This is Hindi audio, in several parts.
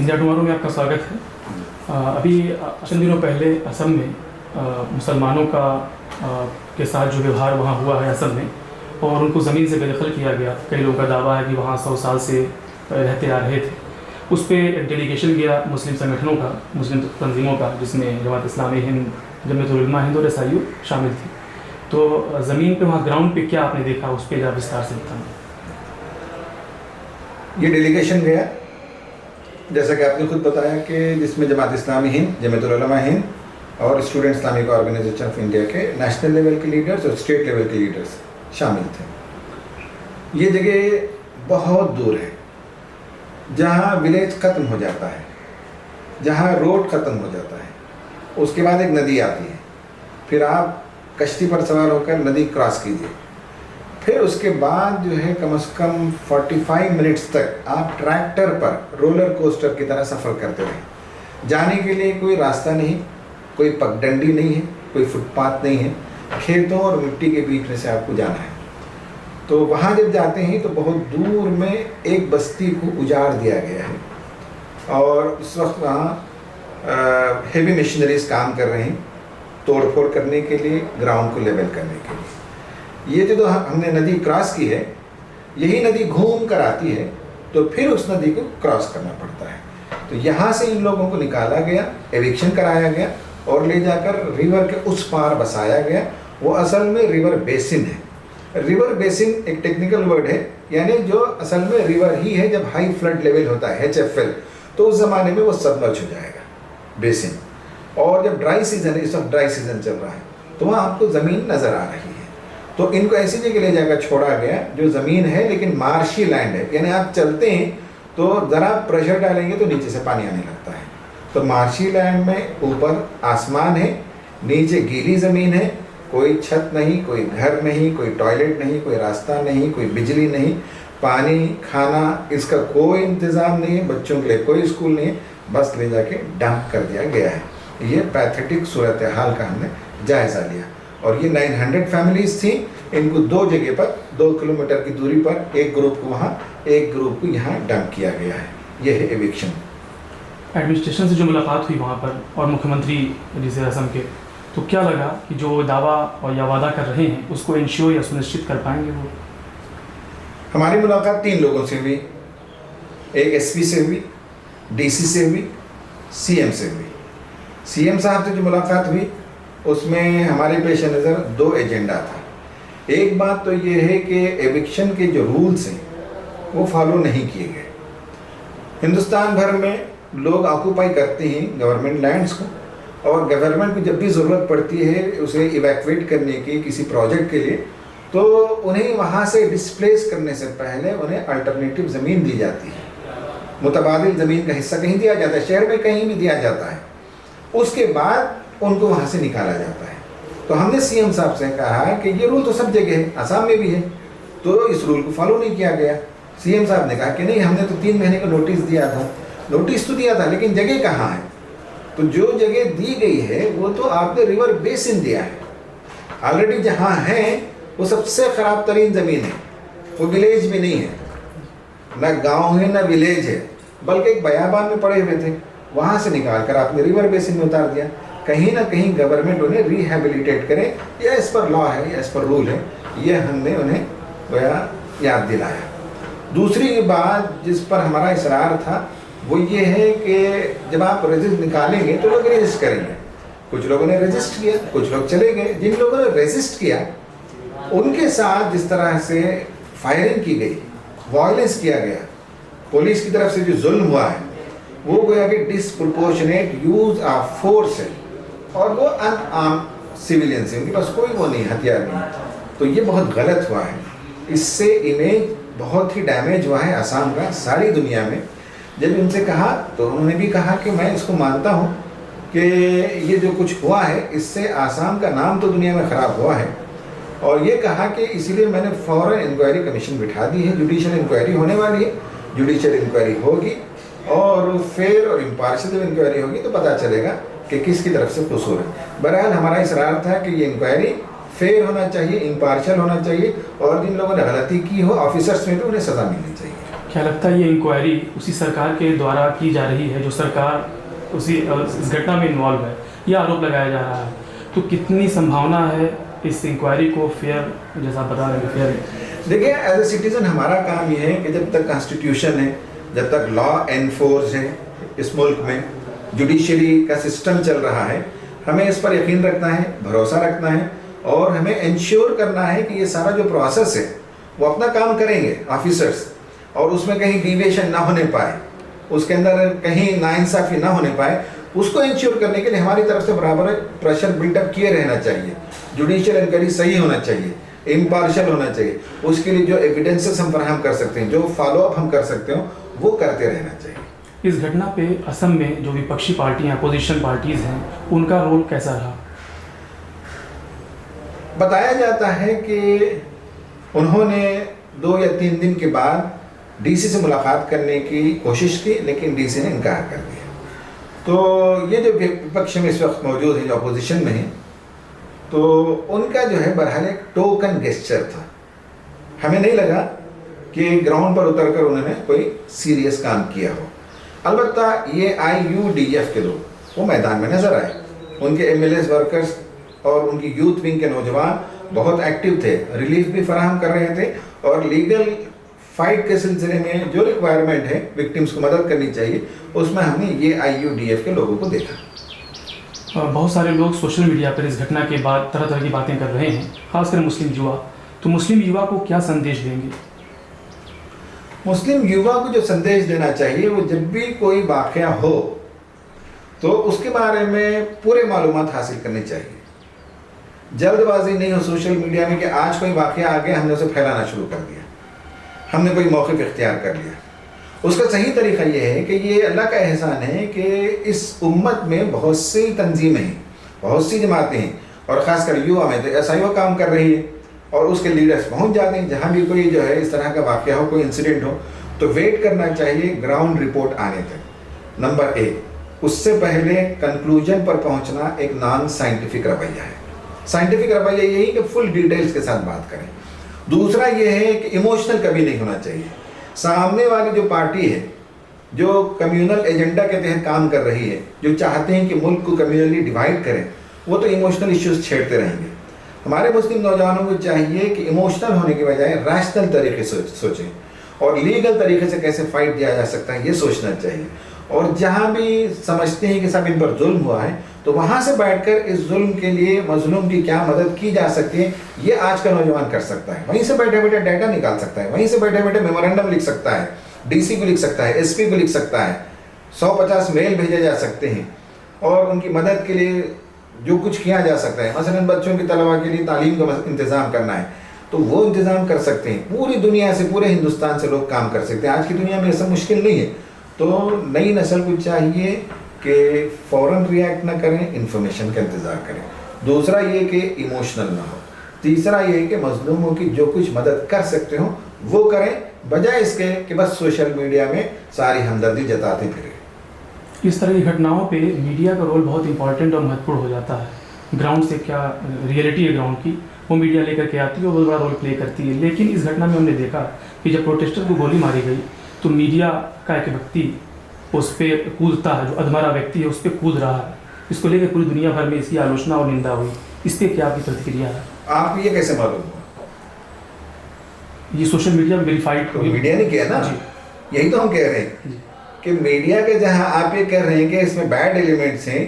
इंडिया टुमारो में आपका स्वागत है। अभी चंद दिनों पहले असम में मुसलमानों का के साथ जो व्यवहार वहाँ हुआ है असम में, और उनको ज़मीन से बेदखल किया गया। कई लोगों का दावा है कि वहाँ 100 साल से रहते आ रहे थे। उस पर एक डेलीगेशन गया मुस्लिम संगठनों का, मुस्लिम तंजीमों का, जिसमें जमात इस्लामी हिंद, जमीयत उल उलमा हिंद और SIU शामिल थी। तो ज़मीन पे वहाँ ग्राउंड पे क्या आपने देखा, उस पर आप विस्तार से बताएं। ये डेलीगेशन गया, जैसा कि आपने खुद बताया, कि जिसमें जमात इस्लामी हिंद, जमीयत उल उलमा हिंद और student Islamic organisation of India के नेशनल लेवल के लीडर्स और स्टेट लेवल के लीडर्स शामिल थे। ये जगह बहुत दूर है, जहाँ विलेज ख़त्म हो जाता है, जहाँ रोड ख़त्म हो जाता है, उसके बाद एक नदी आती है, फिर आप कश्ती पर सवार होकर नदी क्रॉस कीजिए, फिर उसके बाद जो है कम से कम 45 मिनट्स तक आप ट्रैक्टर पर रोलर कोस्टर की तरह सफ़र करते रहें। जाने के लिए कोई रास्ता नहीं, कोई पगडंडी नहीं है, कोई फुटपाथ नहीं है, खेतों और मिट्टी के बीच में से आपको जाना है। तो वहाँ जब जाते हैं तो बहुत दूर में एक बस्ती को उजाड़ दिया गया है, और उस वक्त वहाँ हेवी मशीनरीज काम कर रहे हैं तोड़ फोड़ करने के लिए, ग्राउंड को लेवल करने के लिए। ये जो हमने नदी क्रॉस की है, यही नदी घूम कर आती है, तो फिर उस नदी को क्रॉस करना पड़ता है। तो यहाँ से इन लोगों को निकाला गया, एविक्शन कराया गया और ले जाकर रिवर के उस पार बसाया गया। वो असल में रिवर बेसिन है। रिवर बेसिन एक टेक्निकल वर्ड है, यानी जो असल में रिवर ही है। जब हाई फ्लड लेवल होता है HFL, तो उस ज़माने में वो सबमर्ज हो जाएगा बेसिन। और जब ड्राई सीजन है, इस वक्त ड्राई सीजन चल रहा है, तो वहाँ आपको ज़मीन नज़र आ रही है। तो इनको ऐसी जगह ले जाकर छोड़ा गया जो ज़मीन है लेकिन मार्शी लैंड है, यानी आप चलते हैं तो ज़रा प्रेशर डालेंगे तो नीचे से पानी आने लगता है। तो मार्शी लैंड में ऊपर आसमान है, नीचे गीली ज़मीन है, कोई छत नहीं, कोई घर नहीं, कोई टॉयलेट नहीं, कोई रास्ता नहीं, कोई बिजली नहीं, पानी खाना इसका कोई इंतज़ाम नहीं है, बच्चों के लिए कोई स्कूल नहीं है, बस ले जाके डंप कर दिया गया है। ये पैथेटिक सूरत हाल का हमने जायज़ा लिया। और ये 900 फैमिलीज थी। इनको दो जगह पर 2 किलोमीटर की दूरी पर एक ग्रुप को वहाँ, एक ग्रुप को यहाँ डंप किया गया है। ये है एविक्शन। एडमिनिस्ट्रेशन से जो मुलाकात हुई वहाँ पर और मुख्यमंत्री जिसे असम के, तो क्या लगा कि जो दावा और या वादा कर रहे हैं उसको इंश्योर या सुनिश्चित कर पाएंगे वो? हमारी मुलाकात 3 लोगों से हुई। एक SP से हुई, DC से हुई, CM से हुई। CM साहब से जो मुलाकात हुई उसमें हमारे पेश नज़र 2 एजेंडा था। एक बात तो ये है कि एविक्शन के जो रूल्स हैं वो फॉलो नहीं किए गए। हिंदुस्तान भर में लोग ऑक्यूपाई करते हैं गवर्नमेंट लैंड्स को, और गवर्नमेंट को जब भी ज़रूरत पड़ती है उसे इवैक्यूएट करने की किसी प्रोजेक्ट के लिए, तो उन्हें वहाँ से डिस्प्लेस करने से पहले उन्हें अल्टरनेटिव ज़मीन दी जाती है। मुतबादिल ज़मीन का हिस्सा कहीं दिया जाता है, शहर में कहीं भी दिया जाता है, उसके बाद उनको वहाँ से निकाला जाता है। तो हमने CM साहब से कहा कि ये रूल तो सब जगह है, असम में भी है, तो इस रूल को फॉलो नहीं किया गया। CM साहब ने कहा कि नहीं, हमने तो 3 महीने का नोटिस दिया था। नोटिस तो दिया था, लेकिन जगह कहाँ है? तो जो जगह दी गई है वो तो आपने रिवर बेसिन दिया है। ऑलरेडी जहाँ है वो सबसे ख़राब तरीन ज़मीन है, वो विलेज में नहीं है, ना गाँव है ना विलेज है, बल्कि एक बयाबान में पड़े हुए थे। वहाँ से निकाल कर आपने रिवर बेसिन में उतार दिया। कहीं ना कहीं गवर्नमेंट उन्हें रिहेबिलिटेट करे, या इस पर लॉ है या इस पर रूल है ये हमने उन्हें गोया याद दिलाया। दूसरी बात जिस पर हमारा इसरार था वो ये है कि जब आप रजिस्ट निकालेंगे तो लोग रजिस्ट करेंगे। कुछ लोगों ने रजिस्ट किया, कुछ लोग चले गए। जिन लोगों ने रजिस्ट किया उनके साथ जिस तरह से फायरिंग की गई, वायलेंस किया गया, पुलिस की तरफ से जो जुल्म हुआ है, वो गोया कि डिसप्रोपोर्शनेट यूज ऑफ फोर्स है और वो अनआर्म्ड सिविलियंस है, उनके पास कोई वो नहीं, हथियार नहीं। तो ये बहुत गलत हुआ है। इससे इमेज बहुत ही डैमेज हुआ है असम का सारी दुनिया में। जब उनसे कहा तो उन्होंने भी कहा कि मैं इसको मानता हूँ कि ये जो कुछ हुआ है इससे आसाम का नाम तो दुनिया में ख़राब हुआ है, और ये कहा कि इसीलिए मैंने फौरन इंक्वायरी कमीशन बिठा दी है। जुडिशल इंक्वायरी होने वाली है, जुडिशल इंक्वायरी होगी और फेयर और इम्पार्शियल जब इंक्वायरी होगी तो पता चलेगा कि किसकी तरफ से कसूर है। बहरहाल हमारा इसरार था कि ये इंक्वायरी फेयर होना चाहिए, इम्पार्शियल होना चाहिए, और जिन लोगों ने गलती की हो ऑफिसर्स में भी उन्हें सज़ा मिलनी चाहिए। क्या लगता है ये इंक्वायरी उसी सरकार के द्वारा की जा रही है जो सरकार उसी इस घटना में इन्वॉल्व है, यह आरोप लगाया जा रहा है, तो कितनी संभावना है इस इंक्वायरी को फेयर, जैसा आप बता रहे हैं फेयर? देखिए, एज ए सिटीजन हमारा काम ये है कि जब तक कॉन्स्टिट्यूशन है, जब तक लॉ एनफोर्स है इस मुल्क में, जुडिशरी का सिस्टम चल रहा है, हमें इस पर यकीन रखना है, भरोसा रखना है, और हमें इंश्योर करना है कि ये सारा जो प्रोसेस है वो अपना काम करेंगे ऑफिसर्स, और उसमें कहीं डिविएशन ना होने पाए, उसके अंदर कहीं नाइंसाफ़ी ना होने पाए। उसको इंश्योर करने के लिए हमारी तरफ से बराबर प्रेशर बिल्डअप किए रहना चाहिए। जुडिशियल इंक्वायरी सही होना चाहिए, इम्पार्शियल होना चाहिए। उसके लिए जो एविडेंसेस हम फराहम कर सकते हैं, जो फॉलोअप हम कर सकते हो, वो करते रहना चाहिए। इस घटना पे असम में जो विपक्षी पार्टियां, अपोजिशन पार्टीज़ हैं, उनका रोल कैसा रहा? बताया जाता है कि उन्होंने 2 या 3 दिन के बाद डीसी से मुलाकात करने की कोशिश की, लेकिन डीसी ने इनकार कर दिया। तो ये जो विपक्ष में इस वक्त मौजूद है, जो अपोजिशन में है, तो उनका जो है बहरहाल एक टोकन गेस्चर था। हमें नहीं लगा कि ग्राउंड पर उतरकर उन्होंने कोई सीरियस काम किया हो। अलबत्ता ये IUDF के लोग वो मैदान में नजर आए, उनके MLAs वर्कर्स और उनकी यूथ विंग के नौजवान बहुत एक्टिव थे, रिलीफ भी फराहम कर रहे थे, और लीगल फाइट के सिलसिले में जो रिक्वायरमेंट है विक्टिम्स को मदद करनी चाहिए, उसमें हमने ये IUDF के लोगों को देखा। बहुत सारे लोग सोशल मीडिया पर इस घटना के बाद तरह तरह की बातें कर रहे हैं, खासकर मुस्लिम युवा। तो मुस्लिम युवा को क्या संदेश देंगे? मुस्लिम युवा को जो संदेश देना चाहिए, वो जब भी कोई वाक़या हो तो उसके बारे में पूरे मालूमात हासिल करनी चाहिए। जल्दबाजी नहीं हो सोशल मीडिया में कि आज कोई वाक़या आ गया, हमने उसे फैलाना शुरू कर दिया, हमने कोई मौक़िफ़ इख्तियार कर लिया। उसका सही तरीक़ा ये है कि ये अल्लाह का एहसान है कि इस उम्मत में बहुत सी तंजीमें हैं, बहुत सी जमातें हैं, और ख़ासकर युवा में तो ऐसा ही वो काम कर रही है, और उसके लीडर्स पहुंच जाते हैं। जहां भी कोई जो है इस तरह का वाक़या हो, कोई इंसिडेंट हो, तो वेट करना चाहिए ग्राउंड रिपोर्ट आने तक, नंबर 1। उससे पहले कंक्लूजन पर पहुंचना एक नॉन साइंटिफिक रवैया है। साइंटिफिक रवैया यही कि फुल डिटेल्स के साथ बात करें। दूसरा ये है कि इमोशनल कभी नहीं होना चाहिए। सामने वाली जो पार्टी है, जो कम्युनल एजेंडा के तहत काम कर रही है, जो चाहते हैं कि मुल्क को कम्युनली डिवाइड करें, वो तो इमोशनल इश्यूज छेड़ते रहेंगे। हमारे मुस्लिम नौजवानों को चाहिए कि इमोशनल होने के बजाय रैशनल तरीके से सोचें, और लीगल तरीके से कैसे फाइट दिया जा सकता है ये सोचना चाहिए। और जहाँ भी समझते हैं कि सब इन पर जुल्म हुआ है, तो वहाँ से बैठकर इस जुल्म के लिए मजलूम की क्या मदद की जा सकती है, ये आज का नौजवान कर सकता है। वहीं से बैठे बैठे डाटा निकाल सकता है, वहीं से बैठे बैठे मेमोरेंडम लिख सकता है, DC को लिख सकता है, SP को लिख सकता है, 150 मेल भेजे जा सकते हैं, और उनकी मदद के लिए जो कुछ किया जा सकता है, मसलन बच्चों की तलबा के लिए तालीम का इंतज़ाम करना है, तो वो इंतज़ाम कर सकते हैं। पूरी दुनिया से, पूरे हिंदुस्तान से लोग काम कर सकते हैं। आज की दुनिया में ऐसा मुश्किल नहीं है। तो नई नस्ल को चाहिए कि फ़ौरन रिएक्ट ना करें, इंफॉर्मेशन का इंतज़ार करें। दूसरा ये कि इमोशनल ना हो। तीसरा ये कि मजलूमों की जो कुछ मदद कर सकते हो वो करें, बजाय इसके कि बस सोशल मीडिया में सारी हमदर्दी जताते फिरें। इस तरह की घटनाओं पे मीडिया का रोल बहुत इंपॉर्टेंट और महत्वपूर्ण हो जाता है। ग्राउंड से क्या रियलिटी है ग्राउंड की, वो मीडिया लेकर के आती है और बहुत बड़ा रोल प्ले करती है। लेकिन इस घटना में हमने देखा कि जब प्रोटेस्टर को गोली मारी गई तो मीडिया का एक व्यक्ति उस पर कूदता है, जो अधमरा व्यक्ति है उस पर कूद रहा है। इसको लेकर पूरी दुनिया भर में इसकी आलोचना और निंदा हुई। इस पर क्या आपकी प्रतिक्रिया है? आप ये कैसे मालूम हुआ? ये सोशल मीडिया वेरीफाइड तो मीडिया ने किया ना, यही तो हम कह रहे हैं कि मीडिया के जहां आप ये कह रहे हैं कि इसमें बैड एलिमेंट्स हैं,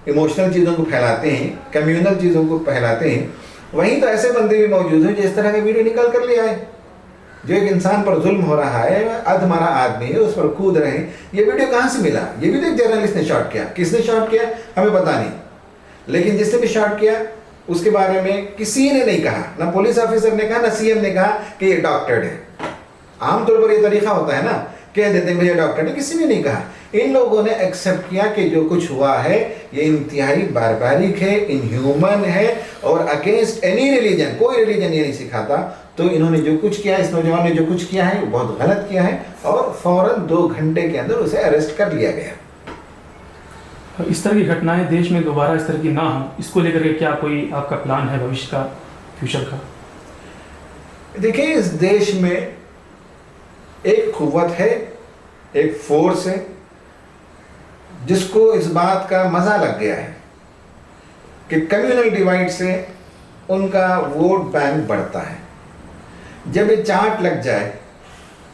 इमोशनल चीज़ों को फैलाते हैं, कम्युनल चीज़ों को फैलाते हैं, वहीं तो ऐसे बंदे भी मौजूद हैं जिस तरह का वीडियो निकाल कर ले आए। जो एक इंसान पर जुल्म हो रहा है, अधमरा आदमी है, उस पर कूद रहे हैं, ये वीडियो कहाँ से मिला? ये भी तो एक जर्नलिस्ट ने शॉट किया। किसने शॉट किया हमें पता नहीं, लेकिन जिसने भी शॉट किया उसके बारे में किसी ने नहीं कहा, ना पुलिस ऑफिसर ने कहा, ना सीएम ने कहा कि ये डॉक्टर्ड है। आमतौर पर ये तरीका होता है ना, कह देते हैं भैया डॉक्टर्ड है, किसी ने नहीं कहा। इन लोगों ने एक्सेप्ट किया कि जो कुछ हुआ है ये इंतहाई बारबारिक है, इनह्यूमन है और अगेंस्ट एनी रिलीजन, कोई रिलीजन ये नहीं सिखाता। तो इन्होंने जो कुछ किया, इस नौजवान ने जो कुछ किया है वो बहुत गलत किया है और फौरन 2 घंटे के अंदर उसे अरेस्ट कर लिया गया। इस तरह की घटनाएं देश में दोबारा इस तरह की ना हो, इसको लेकर के क्या कोई आपका प्लान है भविष्य का, फ्यूचर का? देखिए, इस देश में एक कुव्वत है, एक फोर्स है जिसको इस बात का मजा लग गया है कि कम्युनल डिवाइड से उनका वोट बैंक बढ़ता है। जब ये चाट लग जाए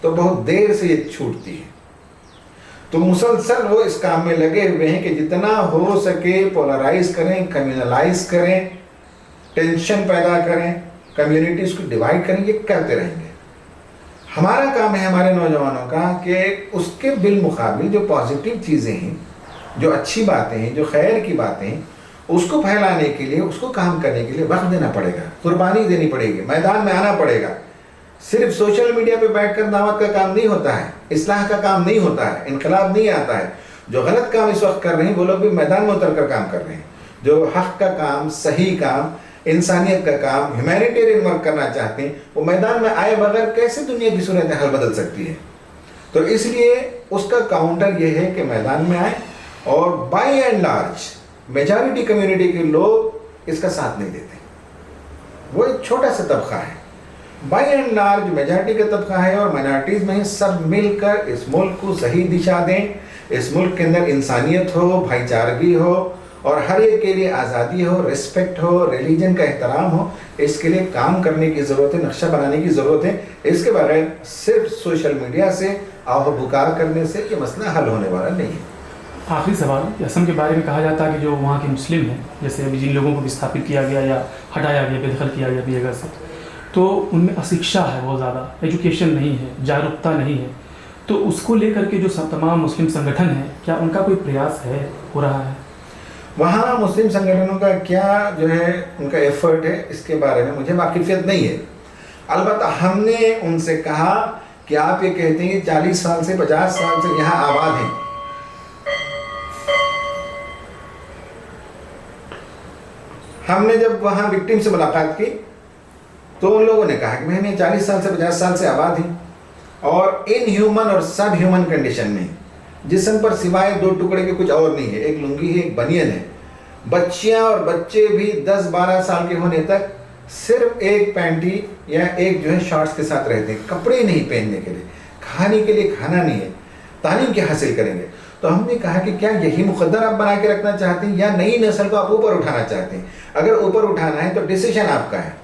तो बहुत देर से ये छूटती है। तो मुसलसल वो इस काम में लगे हुए हैं कि जितना हो सके पोलराइज करें, कम्युनलाइज करें, टेंशन पैदा करें, कम्युनिटीज को डिवाइड करें, ये करते रहेंगे। हमारा काम है, हमारे नौजवानों का, कि उसके बिलमुकाबिल जो पॉजिटिव चीज़ें हैं, जो अच्छी बातें हैं, जो खैर की बातें हैं, उसको फैलाने के लिए, उसको काम करने के लिए वक्त देना पड़ेगा, कुर्बानी देनी पड़ेगी, मैदान में आना पड़ेगा। सिर्फ सोशल मीडिया पे बैठकर दावत का काम नहीं होता है, इस्लाह का काम नहीं होता है, इनकलाब नहीं आता है। जो गलत काम इस वक्त कर रहे हैं वो लोग भी मैदान में उतर कर काम कर रहे हैं। जो हक का काम, सही काम, इंसानियत का काम, ह्यूमैनिटेरियन वर्क करना चाहते हैं, वो मैदान में आए बगैर कैसे दुनिया की सूरत हाल बदल सकती है? तो इसलिए उसका काउंटर ये है कि मैदान में आए, और by and large majority community के लोग इसका साथ नहीं देते। वो एक छोटा सा तबका है, बाय एंड लार्ज मेजॉरिटी का तबका है, और माइनॉरिटीज़ में सब मिलकर इस मुल्क को सही दिशा दें। इस मुल्क के अंदर इंसानियत हो, भाईचारगी हो और हर एक के लिए आज़ादी हो, रिस्पेक्ट हो, रिलीजन का एहतराम हो। इसके लिए काम करने की ज़रूरत है, नक्शा बनाने की ज़रूरत है। इसके बगैर सिर्फ सोशल मीडिया से आहो बुकार करने से ये मसला हल होने वाला नहीं है। आखिरी सवाल, असम के बारे में कहा जाता है कि जो वहाँ के मुस्लिम हैं, जैसे अभी जिन लोगों को विस्थापित किया गया या हटाया गया, बेदखल किया गया अपनी जगह से, तो उनमें अशिक्षा है, बहुत ज़्यादा एजुकेशन नहीं है, जागरूकता नहीं है। तो उसको लेकर के जो तमाम मुस्लिम संगठन हैं, क्या उनका कोई प्रयास है, हो रहा है? वहाँ मुस्लिम संगठनों का क्या जो है उनका एफर्ट है, इसके बारे में मुझे वाकिफियत नहीं है। अलबत्ता हमने उनसे कहा कि आप ये कहते हैं कि 40 साल से 50 साल से यहाँ आबाद हैं, हमने जब वहाँ विक्टिम से मुलाकात की तो उन लोगों ने कहा कि मैंने 40 साल से 50 साल से आबाद हैं और इन ह्यूमन और सब ह्यूमन कंडीशन में, जिस्म पर सिवाय 2 टुकड़े के कुछ और नहीं है, एक लुंगी है, एक बनियन है। बच्चियां और बच्चे भी 10-12 साल के होने तक सिर्फ एक पैंटी या एक जो है शॉर्ट्स के साथ रहते हैं, कपड़े नहीं पहनने के लिए, खाने के लिए खाना नहीं है, तालीम क्या हासिल करेंगे? तो हमने कहा कि क्या यही मुकद्दर आप बना के रखना चाहते हैं या नई नस्ल को आप ऊपर उठाना चाहते हैं? अगर ऊपर उठाना है तो डिसीजन आपका है,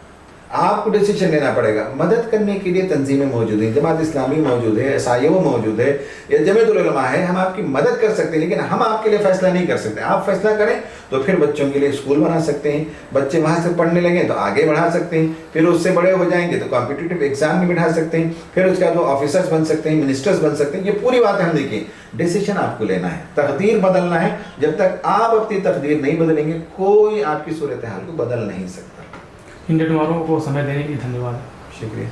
आपको डिसीजन लेना पड़ेगा। मदद करने के लिए तंजीमें मौजूद हैं, जमात इस्लामी मौजूद है, एसआईओ मौजूद है, या जमीयतुल उलमा है। हम आपकी मदद कर सकते हैं, लेकिन हम आपके लिए फैसला नहीं कर सकते। आप फैसला करें तो फिर बच्चों के लिए स्कूल बना सकते हैं, बच्चे वहाँ से पढ़ने लगें तो आगे बढ़ा सकते हैं, फिर उससे बड़े हो जाएंगे तो कॉम्पिटिटिव एग्जाम में बिठा सकते हैं, फिर उसके बाद वो ऑफिसर्स बन सकते हैं, मिनिस्टर्स बन सकते हैं। ये पूरी बात हमने की। डिसीजन आपको लेना है, तकदीर बदलना है। जब तक आप अपनी तकदीर नहीं बदलेंगे, कोई आपकी सूरत हाल को बदल नहीं सकता। इंडिया टुमारो को समय देने के लिए धन्यवाद। शुक्रिया।